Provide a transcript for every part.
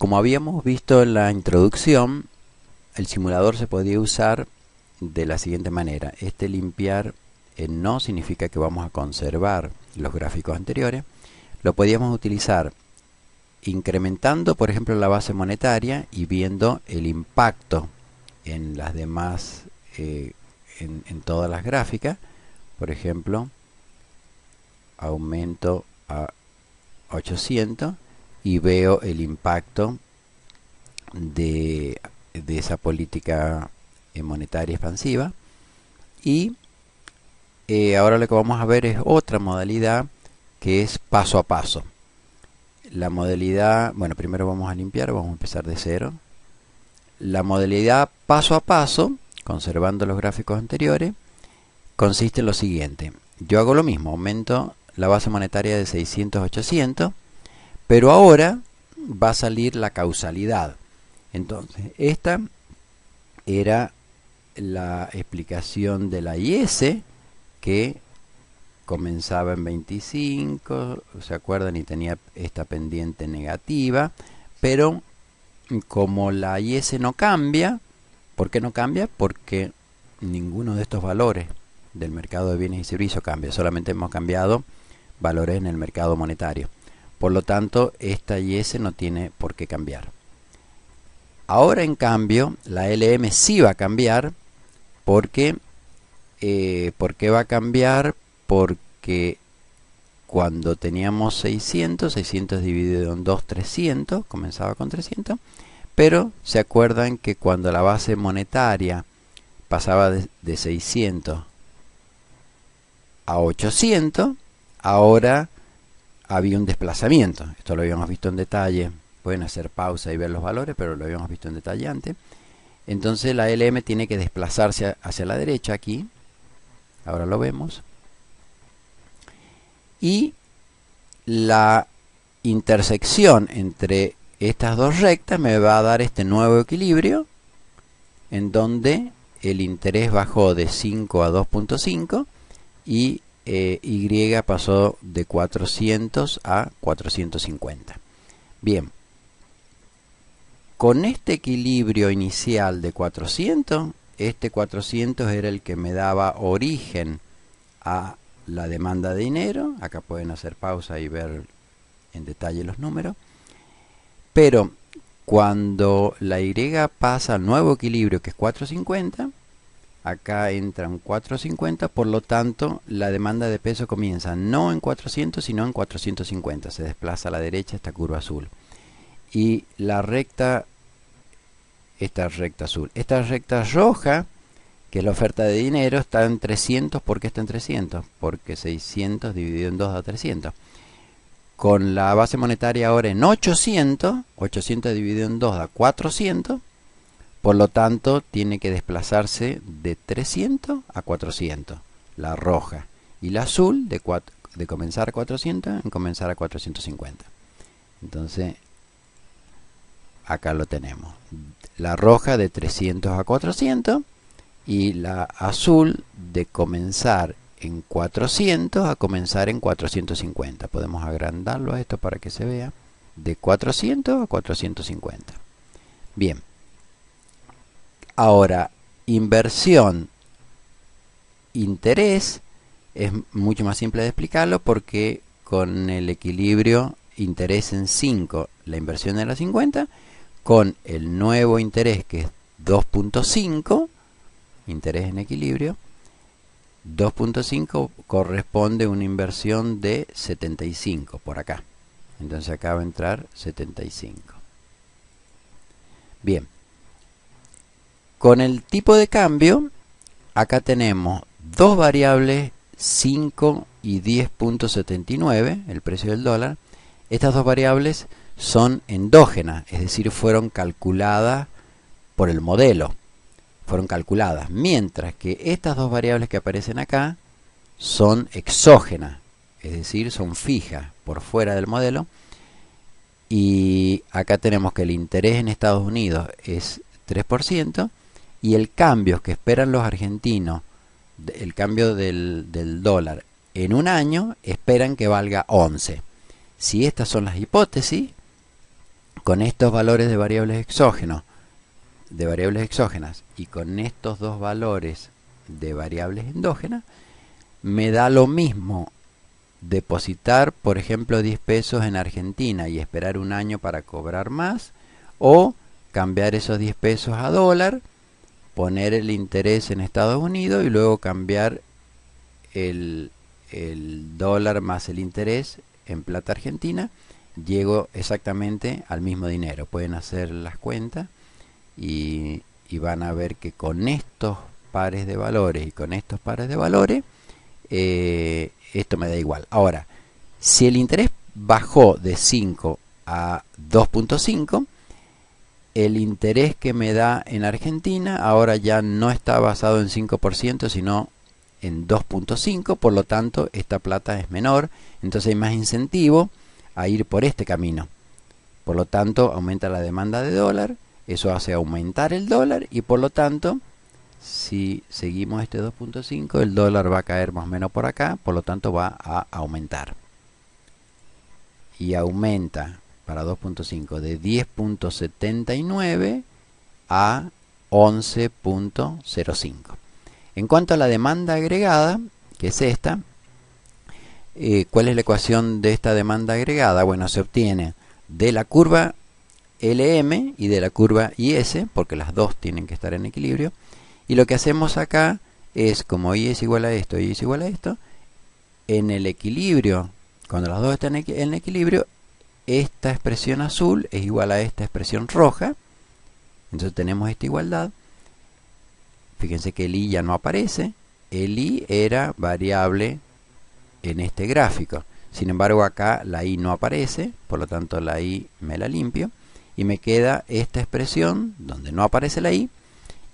como habíamos visto en la introducción, el simulador se podía usar de la siguiente manera. Este limpiar no significa que vamos a conservar los gráficos anteriores. Lo podíamos utilizar incrementando, por ejemplo, la base monetaria y viendo el impacto en las demás, en todas las gráficas. Por ejemplo, aumento a 800 y veo el impacto de esa política monetaria expansiva. Y ahora lo que vamos a ver es otra modalidad que es paso a paso. La modalidad, bueno, primero vamos a limpiar, vamos a empezar de cero. La modalidad paso a paso, conservando los gráficos anteriores, consiste en lo siguiente. Yo hago lo mismo, aumento la base monetaria de 600 a 800, pero ahora va a salir la causalidad. Entonces, esta era la explicación de la IS, que comenzaba en 25, ¿se acuerdan? Y tenía esta pendiente negativa, pero como la IS no cambia, ¿por qué no cambia? Porque ninguno de estos valores del mercado de bienes y servicios cambia, solamente hemos cambiado valores en el mercado monetario. Por lo tanto, esta IS no tiene por qué cambiar. Ahora, en cambio, la LM sí va a cambiar. ¿Por qué va a cambiar? Porque cuando teníamos 600 dividido en 2, 300, comenzaba con 300, pero se acuerdan que cuando la base monetaria pasaba de 600 a 800, ahora había un desplazamiento. Esto lo habíamos visto en detalle. Pueden hacer pausa y ver los valores, pero lo habíamos visto en detalle antes. Entonces la LM tiene que desplazarse hacia la derecha aquí. Ahora lo vemos. Y la intersección entre estas dos rectas me va a dar este nuevo equilibrio, en donde el interés bajó de 5 a 2.5 y Y pasó de 400 a 450. Bien, con este equilibrio inicial de 400, este 400 era el que me daba origen a la demanda de dinero. Acá pueden hacer pausa y ver en detalle los números. Pero cuando la Y pasa al nuevo equilibrio, que es 450, acá entra un 450, por lo tanto la demanda de peso comienza no en 400 sino en 450, se desplaza a la derecha esta curva azul. Y la recta, esta recta azul, esta recta roja, que es la oferta de dinero, está en 300. ¿Por qué está en 300? Porque 600 dividido en 2 da 300. Con la base monetaria ahora en 800, 800 dividido en 2 da 400. Por lo tanto, tiene que desplazarse de 300 a 400, la roja. Y la azul, de comenzar a 400 en comenzar a 450. Entonces, acá lo tenemos. La roja de 300 a 400 y la azul de comenzar en 400 a comenzar en 450. Podemos agrandarlo a esto para que se vea. De 400 a 450. Bien. Ahora, inversión, interés, es mucho más simple de explicarlo porque con el equilibrio interés en 5, la inversión era 50, con el nuevo interés que es 2.5, interés en equilibrio, 2.5 corresponde a una inversión de 75 por acá. Entonces acá va a entrar 75. Bien. Con el tipo de cambio, acá tenemos dos variables, 5 y 10.79, el precio del dólar. Estas dos variables son endógenas, es decir, fueron calculadas por el modelo. Fueron calculadas, mientras que estas dos variables que aparecen acá son exógenas, es decir, son fijas por fuera del modelo. Y acá tenemos que el interés en Estados Unidos es 3%. Y el cambio que esperan los argentinos, el cambio del dólar en un año, esperan que valga 11. Si estas son las hipótesis, con estos valores de variables exógenas y con estos dos valores de variables endógenas, me da lo mismo depositar, por ejemplo, 10 pesos en Argentina y esperar un año para cobrar más, o cambiar esos 10 pesos a dólar, poner el interés en Estados Unidos y luego cambiar el dólar más el interés en plata argentina. Llego exactamente al mismo dinero. Pueden hacer las cuentas y van a ver que con estos pares de valores y con estos pares de valores esto me da igual. Ahora, si el interés bajó de 5 a 2.5, el interés que me da en Argentina ahora ya no está basado en 5%, sino en 2.5, por lo tanto esta plata es menor, entonces hay más incentivo a ir por este camino. Por lo tanto aumenta la demanda de dólar, eso hace aumentar el dólar y por lo tanto si seguimos este 2.5 el dólar va a caer más o menos por acá, por lo tanto va a aumentar. Y aumenta para 2.5 de 10.79 a 11.05. En cuanto a la demanda agregada, que es esta, ¿cuál es la ecuación de esta demanda agregada? Bueno, se obtiene de la curva LM y de la curva IS, porque las dos tienen que estar en equilibrio. Y lo que hacemos acá es, como I es igual a esto y I es igual a esto, en el equilibrio, cuando las dos están en equilibrio, esta expresión azul es igual a esta expresión roja. Entonces tenemos esta igualdad. Fíjense que el I ya no aparece. El I era variable en este gráfico. Sin embargo, acá la I no aparece, por lo tanto la I me la limpio. Y me queda esta expresión donde no aparece la I.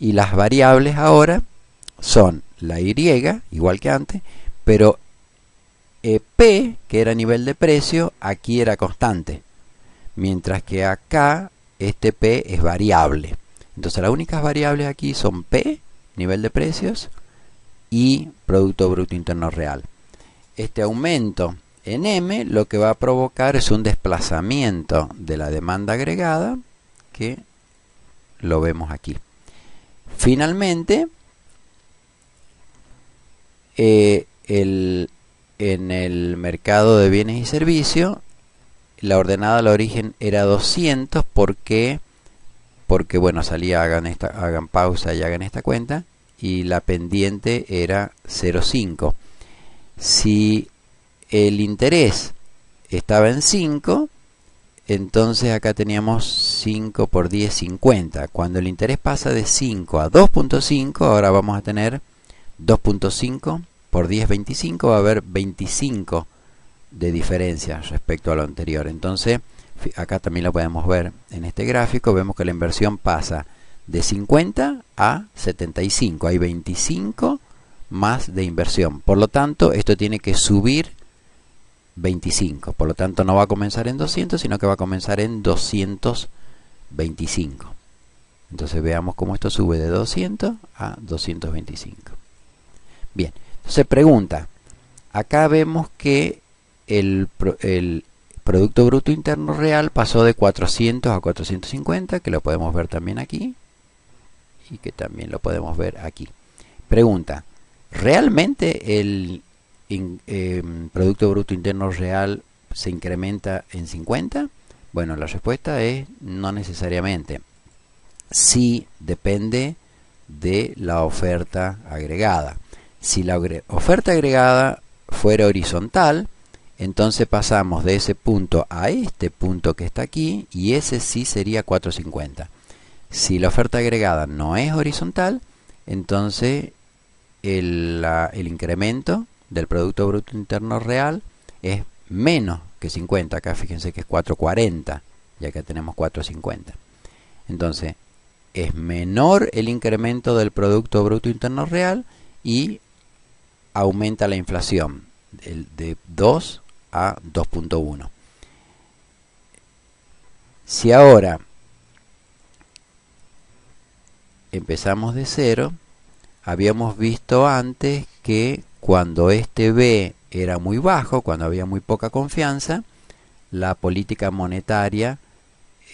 Y las variables ahora son la Y, igual que antes, pero P, que era nivel de precio, aquí era constante. Mientras que acá este P es variable. Entonces las únicas variables aquí son P, nivel de precios, y Producto Bruto Interno Real. Este aumento en M lo que va a provocar es un desplazamiento de la demanda agregada, que lo vemos aquí. Finalmente, en el mercado de bienes y servicios, la ordenada al origen era 200. ¿Por qué? Porque, bueno, salía, hagan pausa y hagan esta cuenta, y la pendiente era 0,5. Si el interés estaba en 5, entonces acá teníamos 5 por 10, 50. Cuando el interés pasa de 5 a 2.5, ahora vamos a tener 2.5 por 10, 25, va a haber 25 de diferencia respecto a lo anterior. Entonces, acá también lo podemos ver en este gráfico, vemos que la inversión pasa de 50 a 75. Hay 25 más de inversión. Por lo tanto, esto tiene que subir 25. Por lo tanto, no va a comenzar en 200, sino que va a comenzar en 225. Entonces, veamos cómo esto sube de 200 a 225. Bien, entonces pregunta. Acá vemos que el Producto Bruto Interno Real pasó de 400 a 450, que lo podemos ver también aquí, y que también lo podemos ver aquí. Pregunta. ¿Realmente el Producto Bruto Interno Real se incrementa en 50? Bueno, la respuesta es no necesariamente. Sí depende de la oferta agregada. Si la oferta agregada fuera horizontal, entonces pasamos de ese punto a este punto que está aquí, y ese sí sería 450. Si la oferta agregada no es horizontal, entonces el incremento del Producto Bruto Interno Real es menos que 50. Acá fíjense que es 440, ya que tenemos 450. Entonces es menor el incremento del Producto Bruto Interno Real y aumenta la inflación de 2 a 2.1. Si ahora empezamos de cero, habíamos visto antes que cuando este B era muy bajo, cuando había muy poca confianza, la política monetaria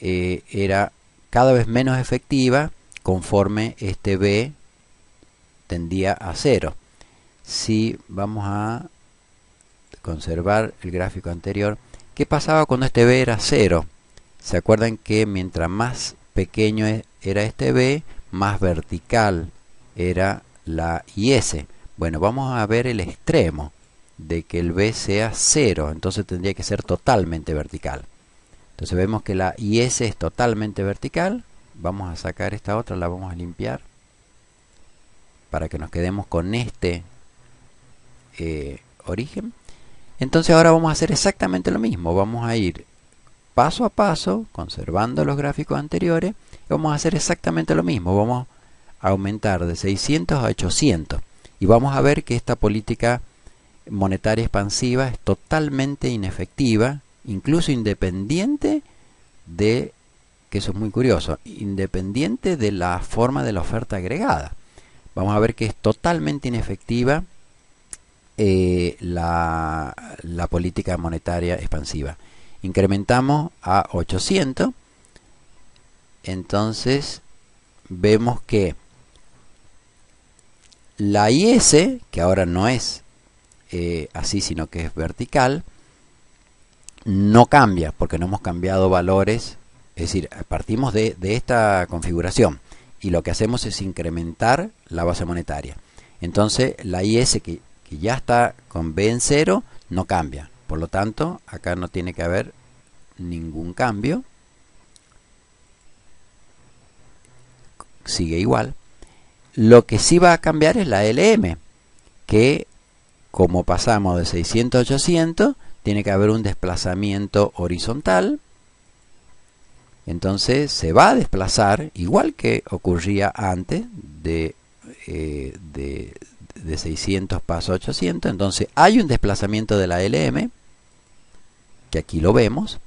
era cada vez menos efectiva conforme este B tendía a 0. Si vamos a conservar el gráfico anterior, ¿qué pasaba cuando este B era 0? ¿Se acuerdan que mientras más pequeño era este B, más vertical era la IS? Bueno, vamos a ver el extremo de que el B sea 0, entonces tendría que ser totalmente vertical. Entonces vemos que la IS es totalmente vertical. Vamos a sacar esta otra, la vamos a limpiar para que nos quedemos con este origen. Entonces ahora vamos a hacer exactamente lo mismo. Vamos a ir paso a paso, conservando los gráficos anteriores. Y vamos a hacer exactamente lo mismo. Vamos a aumentar de 600 a 800. Y vamos a ver que esta política monetaria expansiva es totalmente inefectiva, incluso independiente de, que eso es muy curioso, independiente de la forma de la oferta agregada. Vamos a ver que es totalmente inefectiva la política monetaria expansiva. Incrementamos a 800, entonces vemos que la IS, que ahora no es así, sino que es vertical, no cambia porque no hemos cambiado valores. Es decir, partimos de esta configuración y lo que hacemos es incrementar la base monetaria. Entonces la IS que ya está con B en 0 no cambia. Por lo tanto, acá no tiene que haber ningún cambio. Sigue igual. Lo que sí va a cambiar es la LM, que como pasamos de 600 a 800, tiene que haber un desplazamiento horizontal. Entonces se va a desplazar, igual que ocurría antes, de 600 paso a 800. Entonces hay un desplazamiento de la LM, que aquí lo vemos,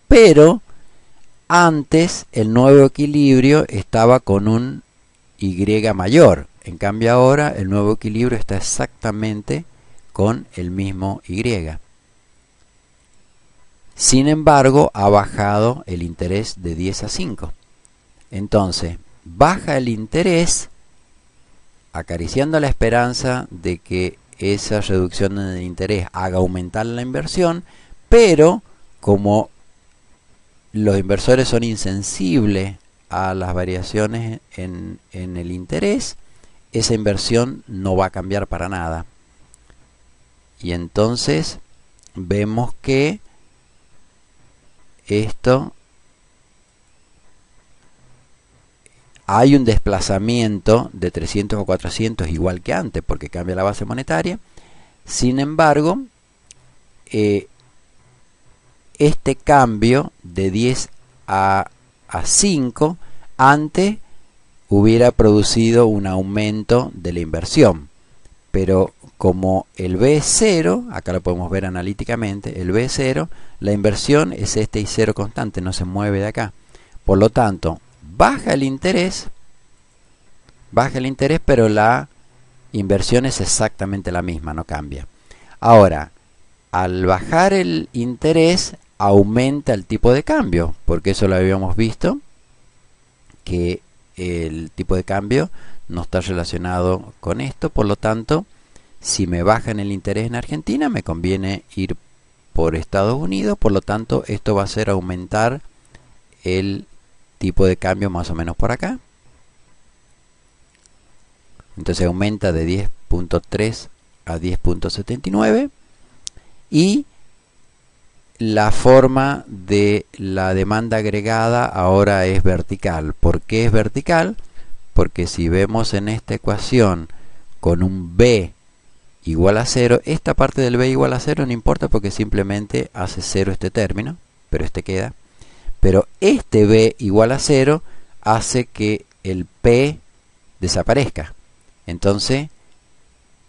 pero antes el nuevo equilibrio estaba con un Y mayor. En cambio ahora el nuevo equilibrio está exactamente con el mismo Y. Sin embargo, ha bajado el interés de 10 a 5. Entonces, baja el interés, acariciando la esperanza de que esa reducción de interés haga aumentar la inversión, pero como los inversores son insensibles a las variaciones en el interés, esa inversión no va a cambiar para nada. Y entonces vemos que esto hay un desplazamiento de 300 a 400 igual que antes porque cambia la base monetaria. Sin embargo, este cambio de 10 a 5 antes hubiera producido un aumento de la inversión, pero como el B es 0, acá lo podemos ver analíticamente, el B es 0, la inversión es este I0 constante, no se mueve de acá. Por lo tanto, baja el interés, pero la inversión es exactamente la misma, no cambia. Ahora, al bajar el interés, aumenta el tipo de cambio, porque eso lo habíamos visto, que el tipo de cambio no está relacionado con esto. Por lo tanto, si me bajan el interés en Argentina, me conviene ir por Estados Unidos. Por lo tanto, esto va a hacer aumentar el tipo de cambio más o menos por acá. Entonces aumenta de 10.3 a 10.79 y la forma de la demanda agregada ahora es vertical. ¿Por qué es vertical? Porque si vemos en esta ecuación con un B igual a 0, esta parte del B igual a 0 no importa porque simplemente hace 0 este término, pero este queda. Pero este B igual a 0 hace que el P desaparezca. Entonces,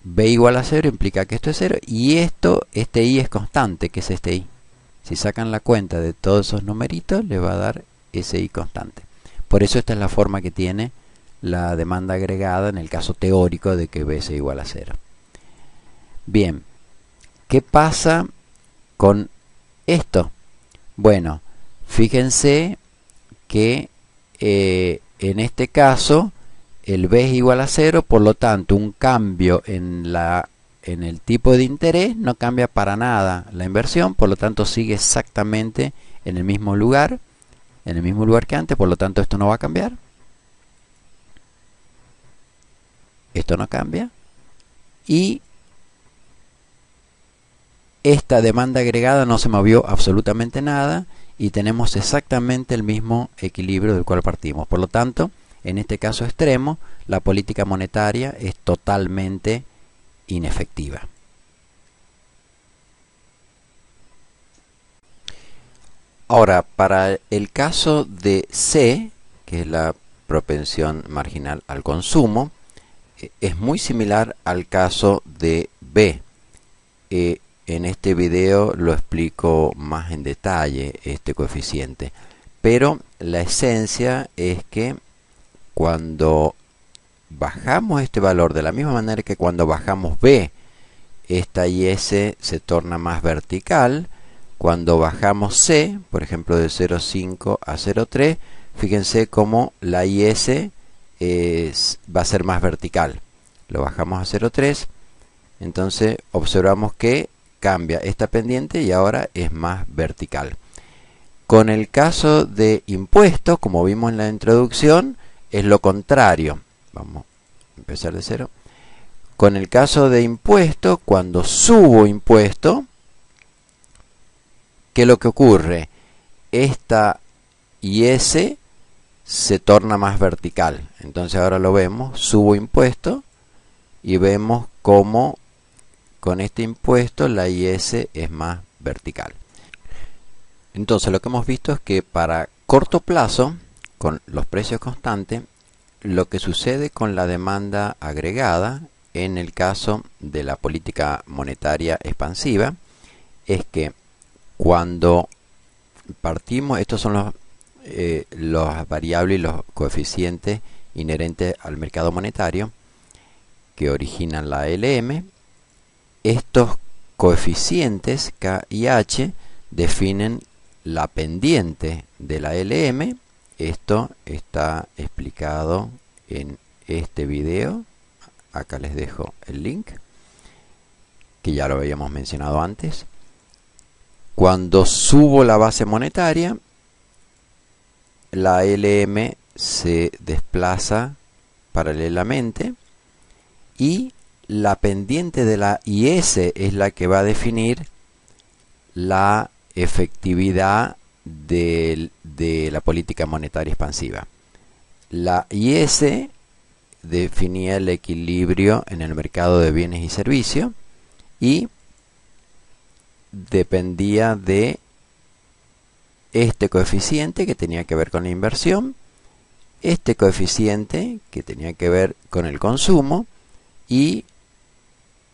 B igual a 0 implica que esto es 0 y este I es constante, que es este I. Si sacan la cuenta de todos esos numeritos, le va a dar ese I constante. Por eso esta es la forma que tiene la demanda agregada en el caso teórico de que B sea igual a 0. Bien, ¿qué pasa con esto? Bueno, Fíjense que en este caso el B es igual a 0, por lo tanto un cambio en el tipo de interés no cambia para nada la inversión, por lo tanto sigue exactamente en el mismo lugar que antes, por lo tanto esto no va a cambiar. Esto no cambia. Y esta demanda agregada no se movió absolutamente nada y tenemos exactamente el mismo equilibrio del cual partimos. Por lo tanto, en este caso extremo, la política monetaria es totalmente inefectiva. Ahora, para el caso de C, que es la propensión marginal al consumo, es muy similar al caso de B. En este video lo explico más en detalle este coeficiente, pero la esencia es que cuando bajamos este valor de la misma manera que cuando bajamos B, esta IS se torna más vertical. Cuando bajamos C, por ejemplo de 0,5 a 0,3, fíjense cómo la IS va a ser más vertical. Lo bajamos a 0,3, entonces observamos que cambia esta pendiente y ahora es más vertical. Con el caso de impuestos, como vimos en la introducción, es lo contrario. Vamos a empezar de cero. Con el caso de impuestos, cuando subo impuesto, ¿qué es lo que ocurre? Esta IS se torna más vertical. Entonces ahora lo vemos, subo impuesto y vemos cómo con este impuesto la IS es más vertical. Entonces lo que hemos visto es que para corto plazo, con los precios constantes, lo que sucede con la demanda agregada en el caso de la política monetaria expansiva es que cuando partimos, estos son los variables y los coeficientes inherentes al mercado monetario que originan la LM. Estos coeficientes K y H definen la pendiente de la LM. Esto está explicado en este video. Acá les dejo el link, que ya lo habíamos mencionado antes. Cuando subo la base monetaria, la LM se desplaza paralelamente y la pendiente de la IS es la que va a definir la efectividad de la política monetaria expansiva. La IS definía el equilibrio en el mercado de bienes y servicios y dependía de este coeficiente que tenía que ver con la inversión, este coeficiente que tenía que ver con el consumo y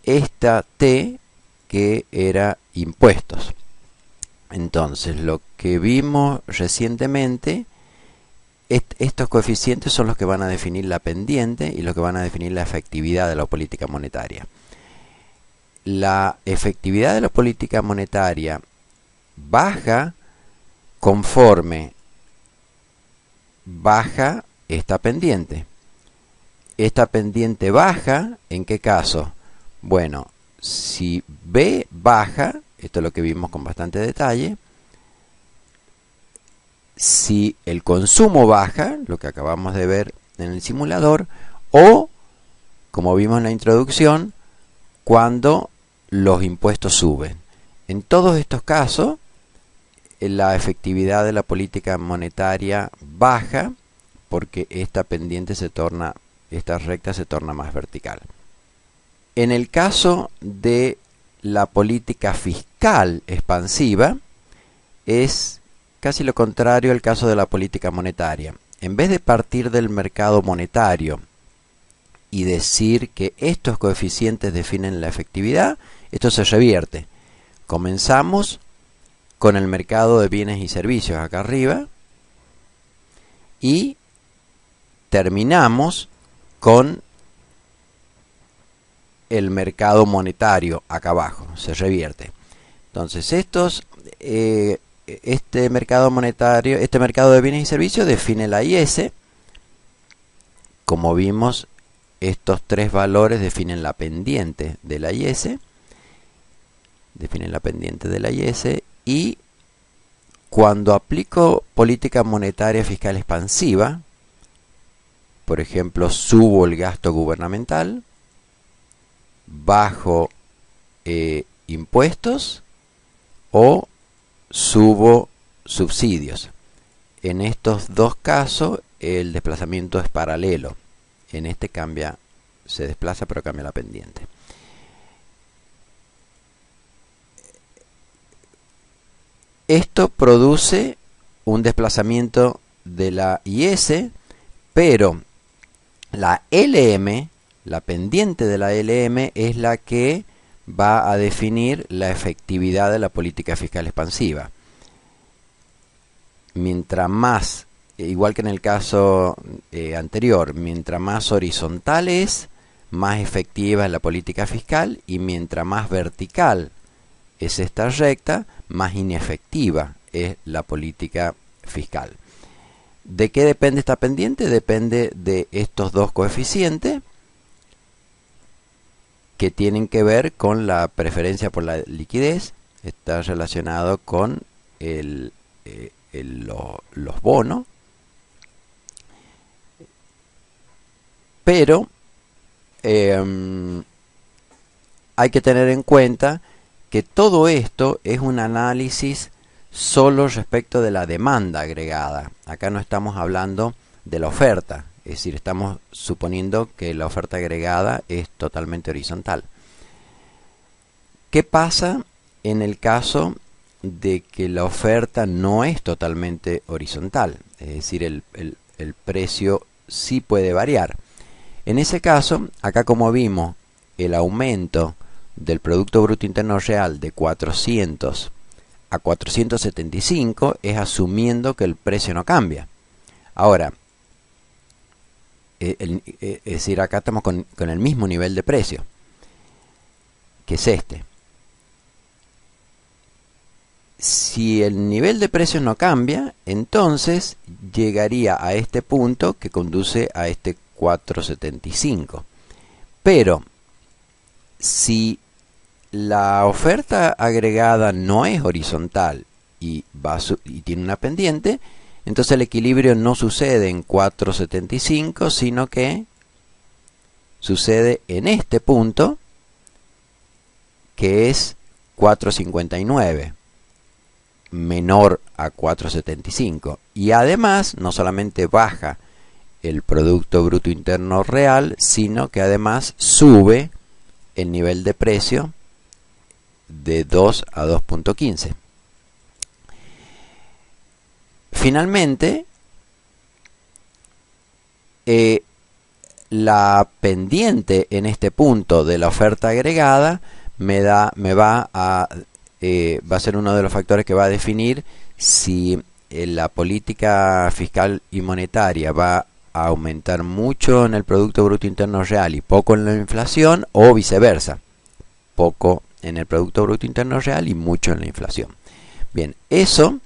esta T que era impuestos. Entonces lo que vimos recientemente, estos coeficientes son los que van a definir la pendiente y los que van a definir la efectividad de la política monetaria. La efectividad de la política monetaria baja conforme baja esta pendiente. Esta pendiente baja, ¿en qué caso? Bueno, si B baja, esto es lo que vimos con bastante detalle, si el consumo baja, lo que acabamos de ver en el simulador, o, como vimos en la introducción, cuando los impuestos suben. En todos estos casos, la efectividad de la política monetaria baja porque esta pendiente se torna, esta recta se torna más vertical. En el caso de la política fiscal expansiva, es casi lo contrario al caso de la política monetaria. En vez de partir del mercado monetario y decir que estos coeficientes definen la efectividad, esto se revierte. Comenzamos con el mercado de bienes y servicios acá arriba y terminamos con el mercado monetario acá abajo, se revierte. Entonces estos este mercado monetario, este mercado de bienes y servicios define la IS. Como vimos, estos tres valores definen la pendiente de la IS. Definen la pendiente de la IS. Y cuando aplico política monetaria fiscal expansiva, por ejemplo, subo el gasto gubernamental, bajo impuestos o subo subsidios. En estos dos casos el desplazamiento es paralelo. En este cambia, se desplaza pero cambia la pendiente. Esto produce un desplazamiento de la IS, pero la LM, la pendiente de la LM, es la que va a definir la efectividad de la política fiscal expansiva. Mientras más, igual que en el caso anterior, mientras más horizontal es, más efectiva es la política fiscal, y mientras más vertical es esta recta, más inefectiva es la política fiscal. ¿De qué depende esta pendiente? Depende de estos dos coeficientes que tienen que ver con la preferencia por la liquidez. Está relacionado con los bonos, pero hay que tener en cuenta que todo esto es un análisis solo respecto de la demanda agregada. Acá no estamos hablando de la oferta, es decir, estamos suponiendo que la oferta agregada es totalmente horizontal. ¿Qué pasa en el caso de que la oferta no es totalmente horizontal? Es decir, el precio sí puede variar. En ese caso, acá como vimos, el aumento del Producto Bruto Interno Real de 400 a 475 es asumiendo que el precio no cambia. Ahora, es decir, acá estamos con el mismo nivel de precio, que es este. Si el nivel de precios no cambia, entonces llegaría a este punto que conduce a este 475. Pero si la oferta agregada no es horizontal y tiene una pendiente, entonces el equilibrio no sucede en 475, sino que sucede en este punto, que es 459, menor a 475. Y además, no solamente baja el Producto Bruto Interno Real, sino que además sube el nivel de precio de 2 a 2.15. Finalmente, la pendiente en este punto de la oferta agregada va a ser uno de los factores que va a definir si la política fiscal y monetaria va a aumentar mucho en el Producto Bruto Interno Real y poco en la inflación, o viceversa, poco en el Producto Bruto Interno Real y mucho en la inflación. Bien, eso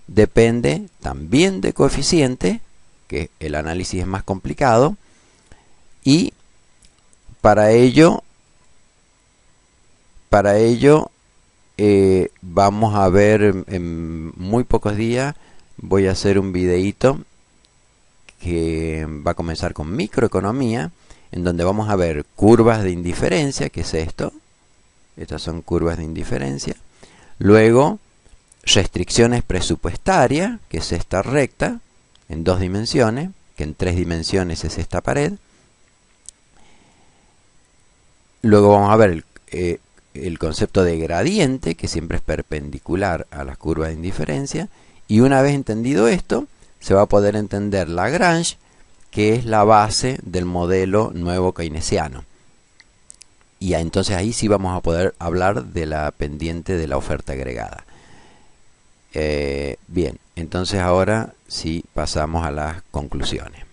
depende también de coeficiente, que el análisis es más complicado, y para ello vamos a ver en muy pocos días, voy a hacer un videíto que va a comenzar con microeconomía, en donde vamos a ver curvas de indiferencia, que es esto. Estas son curvas de indiferencia. Luego, restricciones presupuestarias, que es esta recta en 2 dimensiones, que en 3 dimensiones es esta pared. Luego vamos a ver el concepto de gradiente, que siempre es perpendicular a las curvas de indiferencia. Y una vez entendido esto, se va a poder entender Lagrange, que es la base del modelo nuevo keynesiano. Y entonces ahí sí vamos a poder hablar de la pendiente de la oferta agregada. Bien, entonces ahora sí pasamos a las conclusiones.